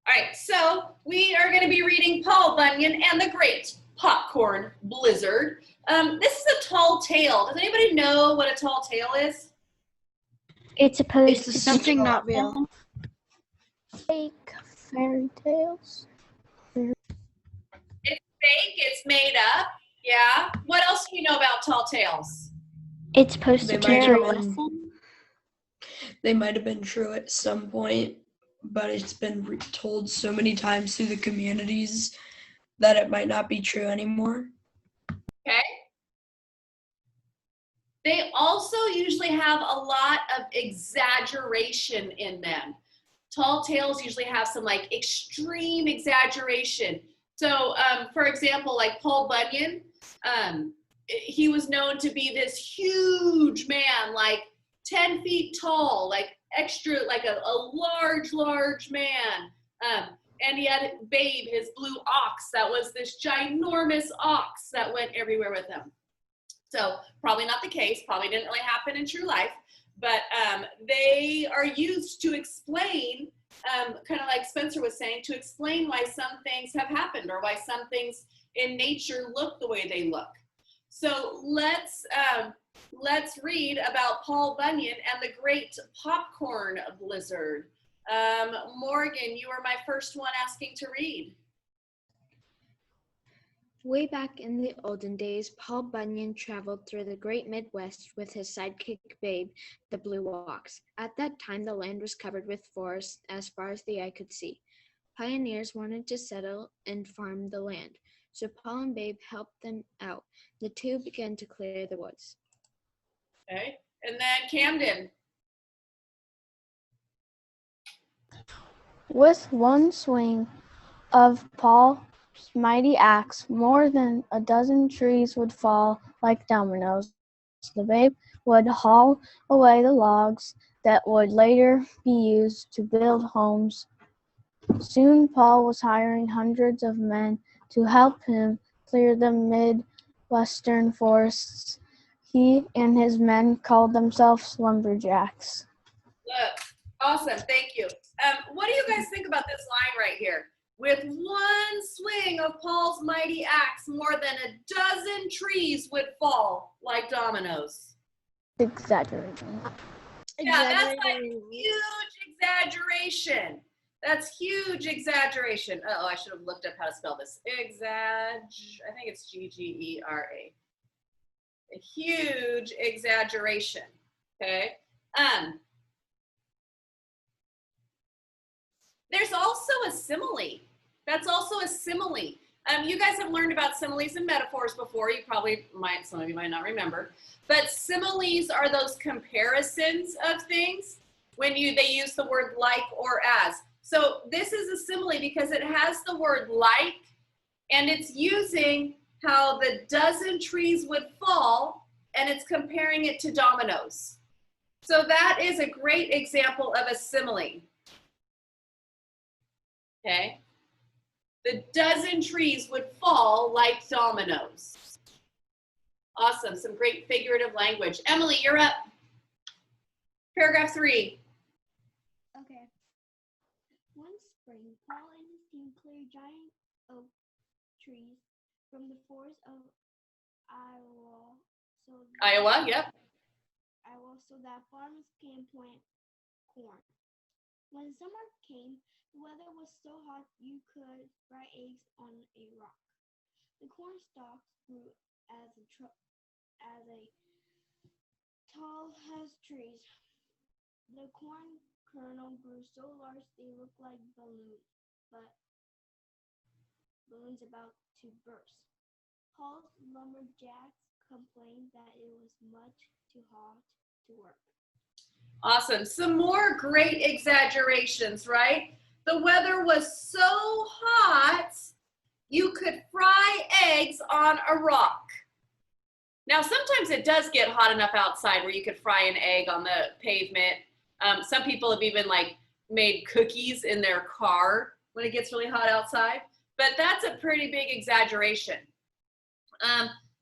All right, so we are going to be reading Paul Bunyan and the Great Popcorn Blizzard. This is a tall tale. Does anybody know what a tall tale is? It's supposed to be something not real. Fake fairy tales. It's fake, it's made up. Yeah. What else do you know about tall tales? It's supposed to teach you a lesson. They might have been true at some point, but it's been told so many times through the communities that it might not be true anymore. Okay. They also usually have a lot of exaggeration in them. Tall tales usually have some like extreme exaggeration. So, for example, like Paul Bunyan, he was known to be this huge man, like 10 feet tall, like extra, like a large man. And he had Babe, his blue ox, that was this ginormous ox that went everywhere with him. So probably not the case, probably didn't really happen in true life, but they are used to explain, kind of like Spencer was saying, to explain why some things have happened or why some things in nature look the way they look. So let's read about Paul Bunyan and the Great Popcorn Blizzard. Morgan, you are my first one asking to read. Way back in the olden days, Paul Bunyan traveled through the great Midwest with his sidekick Babe, the blue ox. At that time, the land was covered with forests as far as the eye could see. Pioneers wanted to settle and farm the land, so Paul and Babe helped them out. The two began to clear the woods. Okay, and then Camden. With one swing of Paul's mighty axe, more than a dozen trees would fall like dominoes. The Babe would haul away the logs that would later be used to build homes. Soon Paul was hiring hundreds of men to help him clear the Midwestern forests. He and his men called themselves lumberjacks. Look, awesome, thank you. What do you guys think about this line right here? With one swing of Paul's mighty axe, more than a dozen trees would fall like dominoes. Exaggerating. Yeah, that's like huge exaggeration. That's huge exaggeration. Oh, I should have looked up how to spell this. I think it's G-G-E-R-A. A huge exaggeration, okay? There's also a simile. That's also a simile. You guys have learned about similes and metaphors before. You probably might, some of you might not remember. But similes are those comparisons of things when they use the word like or as. So this is a simile because it has the word like, and it's using how the dozen trees would fall, and it's comparing it to dominoes. So that is a great example of a simile. Okay, the dozen trees would fall like dominoes. Awesome, some great figurative language. Emily, you're up. Paragraph 3. Okay. One spring, Paul and his team cleared giant oak trees from the forest of Iowa. Yep. So that farmers can plant corn. When summer came, the weather was so hot you could fry eggs on a rock. The corn stalks grew as tall as trees. The corn kernel grew so large they looked like balloons about to burst. Paul's lumberjacks complained that it was much too hot to work. Awesome. Some more great exaggerations, right? The weather was so hot, you could fry eggs on a rock. Now, sometimes it does get hot enough outside where you could fry an egg on the pavement. Some people have even made cookies in their car when it gets really hot outside, but that's a pretty big exaggeration.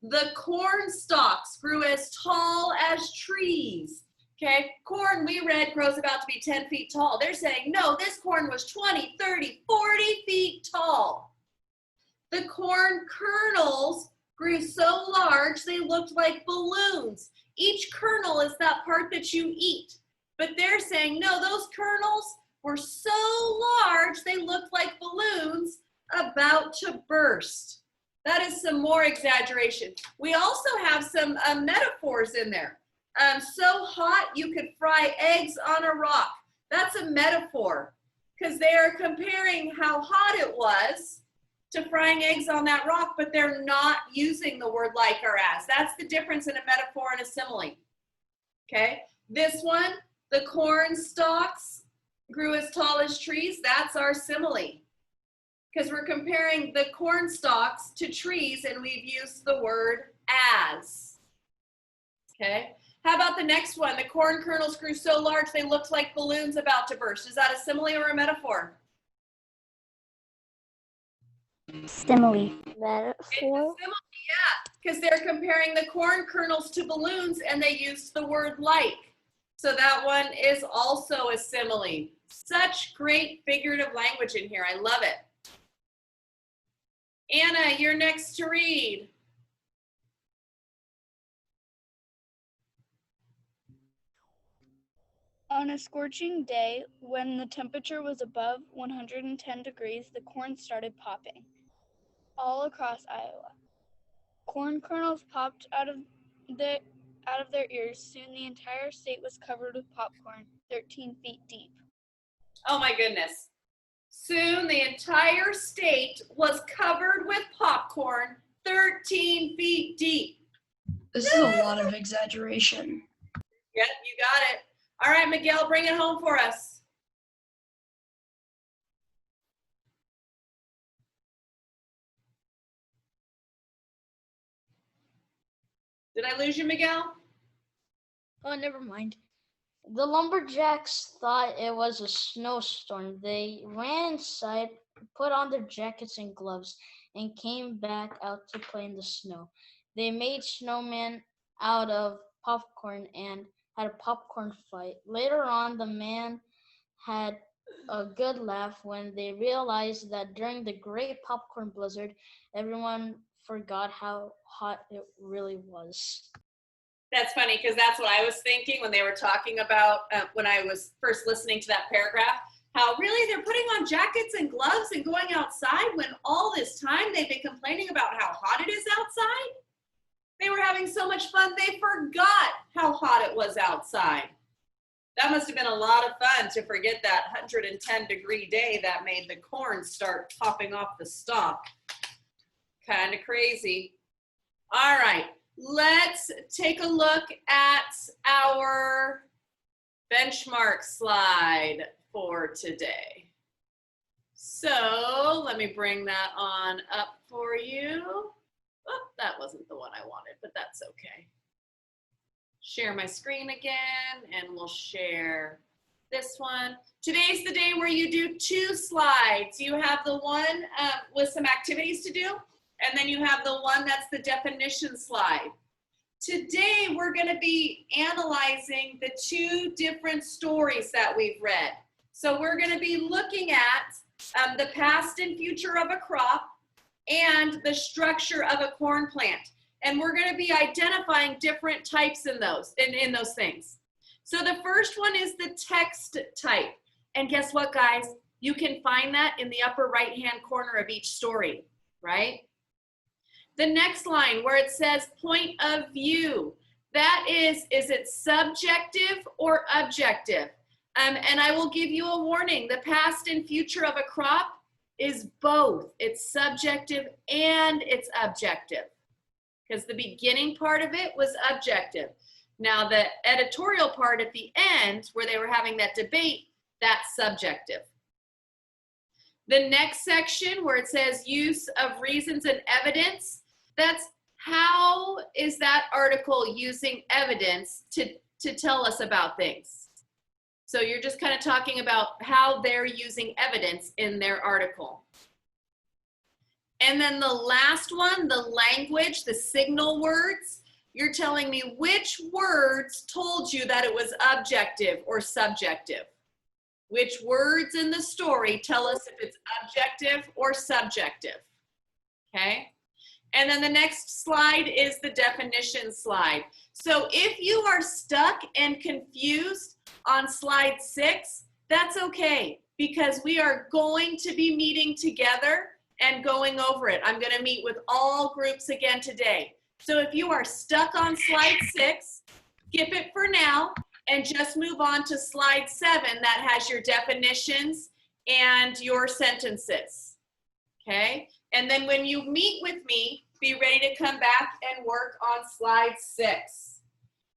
The corn stalks grew as tall as trees. Okay, corn we read grows about to be 10 feet tall. They're saying, no, this corn was 20, 30, 40 feet tall. The corn kernels grew so large they looked like balloons. Each kernel is that part that you eat. But they're saying, no, those kernels were so large they looked like balloons about to burst. That is some more exaggeration. We also have some metaphors in there. So hot you could fry eggs on a rock. That's a metaphor because they are comparing how hot it was to frying eggs on that rock, but they're not using the word like or as. That's the difference in a metaphor and a simile. Okay, this one, the corn stalks grew as tall as trees. That's our simile because we're comparing the corn stalks to trees and we've used the word as. Okay. How about the next one? The corn kernels grew so large they looked like balloons about to burst. Is that a simile or a metaphor? Simile. It's a Metaphor. simile, yeah, because they're comparing the corn kernels to balloons and they used the word like. So that one is also a simile. Such great figurative language in here. I love it. Anna, you're next to read. On a scorching day, when the temperature was above 110 degrees, the corn started popping all across Iowa. Corn kernels popped out of their ears. Soon the entire state was covered with popcorn, 13 feet deep. Oh my goodness. Soon the entire state was covered with popcorn, 13 feet deep. This is a lot of exaggeration. Yep, you got it. All right, Miguel, bring it home for us. Did I lose you, Miguel? Oh, never mind. The lumberjacks thought it was a snowstorm. They ran inside, put on their jackets and gloves, and came back out to play in the snow. They made snowmen out of popcorn and had a popcorn fight. Later on, the men had a good laugh when they realized that during the great popcorn blizzard, everyone forgot how hot it really was. That's funny because that's what I was thinking when they were talking about when I was first listening to that paragraph, how really they're putting on jackets and gloves and going outside when all this time they've been complaining about how hot it is outside. They were having so much fun, they forgot how hot it was outside. That must have been a lot of fun to forget that 110-degree day that made the corn start popping off the stalk. Kind of crazy. All right, let's take a look at our benchmark slide for today. So let me bring that on up for you. Oh, that wasn't the one I wanted, but that's okay. Share my screen again, and we'll share this one. Today's the day where you do 2 slides. You have the one with some activities to do, and then you have the one that's the definition slide. Today, we're going to be analyzing the 2 different stories that we've read. So we're going to be looking at the past and future of a crop and the structure of a corn plant. And we're going to be identifying different types in those things. So the first one is the text type. And guess what, guys? You can find that in the upper right-hand corner of each story, right? The next line where it says point of view, that is it subjective or objective? And I will give you a warning, the past and future of a crop is both. It's subjective and it's objective. Because the beginning part of it was objective. Now the editorial part at the end, where they were having that debate, that's subjective. The next section where it says use of reasons and evidence, that's how is that article using evidence to tell us about things. So you're just kind of talking about how they're using evidence in their article. And then the last one, the language, the signal words, you're telling me which words told you that it was objective or subjective. Which words in the story tell us if it's objective or subjective, okay? And then the next slide is the definition slide. So if you are stuck and confused on slide 6, that's okay, because we are going to be meeting together and going over it. I'm gonna meet with all groups again today. So if you are stuck on slide 6, skip it for now and just move on to slide 7 that has your definitions and your sentences, okay? And then when you meet with me, be ready to come back and work on slide 6.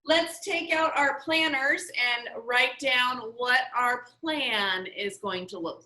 Let's take out our planners and write down what our plan is going to look like.